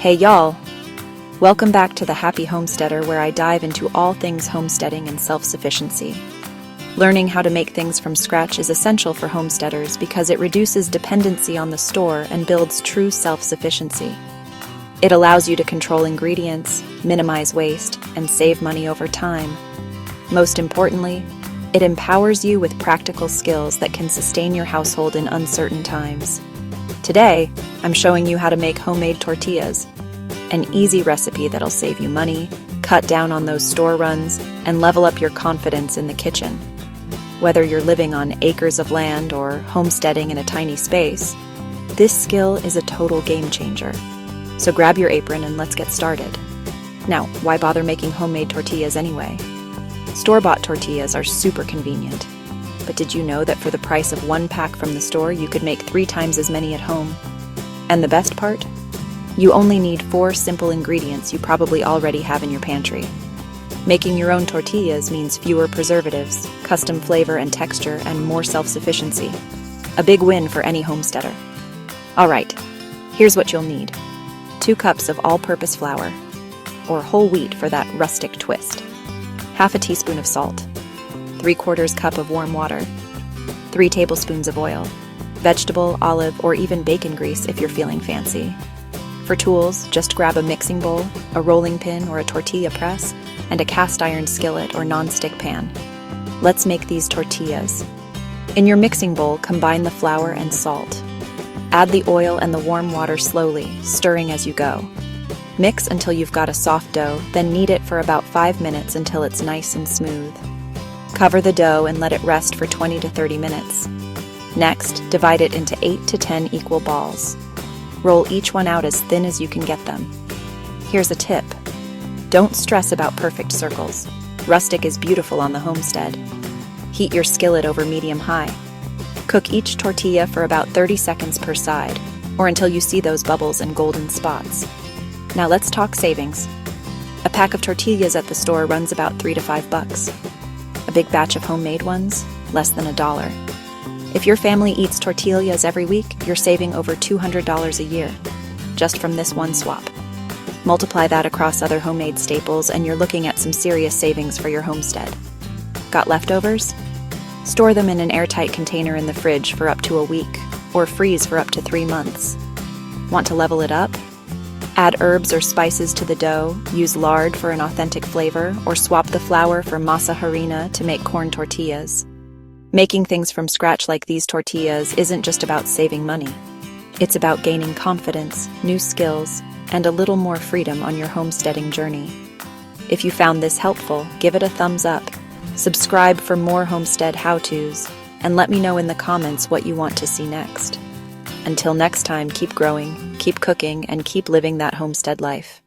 Hey y'all! Welcome back to the Happy Homesteader, where I dive into all things homesteading and self-sufficiency. Learning how to make things from scratch is essential for homesteaders because it reduces dependency on the store and builds true self-sufficiency. It allows you to control ingredients, minimize waste, and save money over time. Most importantly, it empowers you with practical skills that can sustain your household in uncertain times. Today, I'm showing you how to make homemade tortillas, an easy recipe that'll save you money, cut down on those store runs, and level up your confidence in the kitchen. Whether you're living on acres of land or homesteading in a tiny space, this skill is a total game changer. So grab your apron and let's get started. Now, why bother making homemade tortillas anyway? Store-bought tortillas are super convenient. But did you know that for the price of one pack from the store, you could make 3 times as many at home? And the best part? You only need 4 simple ingredients you probably already have in your pantry. Making your own tortillas means fewer preservatives, custom flavor and texture, and more self-sufficiency. A big win for any homesteader. Alright, here's what you'll need. 2 cups of all-purpose flour, or whole wheat for that rustic twist. Half a teaspoon of salt. 3/4 cup of warm water. 3 tablespoons of oil. Vegetable, olive, or even bacon grease if you're feeling fancy. For tools, just grab a mixing bowl, a rolling pin or a tortilla press, and a cast iron skillet or non-stick pan. Let's make these tortillas. In your mixing bowl, combine the flour and salt. Add the oil and the warm water slowly, stirring as you go. Mix until you've got a soft dough, then knead it for about 5 minutes until it's nice and smooth. Cover the dough and let it rest for 20 to 30 minutes. Next, divide it into 8 to 10 equal balls. Roll each one out as thin as you can get them. Here's a tip. Don't stress about perfect circles. Rustic is beautiful on the homestead. Heat your skillet over medium-high. Cook each tortilla for about 30 seconds per side, or until you see those bubbles and golden spots. Now let's talk savings. A pack of tortillas at the store runs about $3 to $5. A big batch of homemade ones, less than $1. If your family eats tortillas every week, you're saving over $200 a year, just from this one swap. Multiply that across other homemade staples and you're looking at some serious savings for your homestead. Got leftovers? Store them in an airtight container in the fridge for up to a week, or freeze for up to 3 months. Want to level it up? Add herbs or spices to the dough, use lard for an authentic flavor, or swap the flour for masa harina to make corn tortillas. Making things from scratch like these tortillas isn't just about saving money. It's about gaining confidence, new skills, and a little more freedom on your homesteading journey. If you found this helpful, give it a thumbs up. Subscribe for more homestead how-tos, and let me know in the comments what you want to see next. Until next time, keep growing, keep cooking, and keep living that homestead life.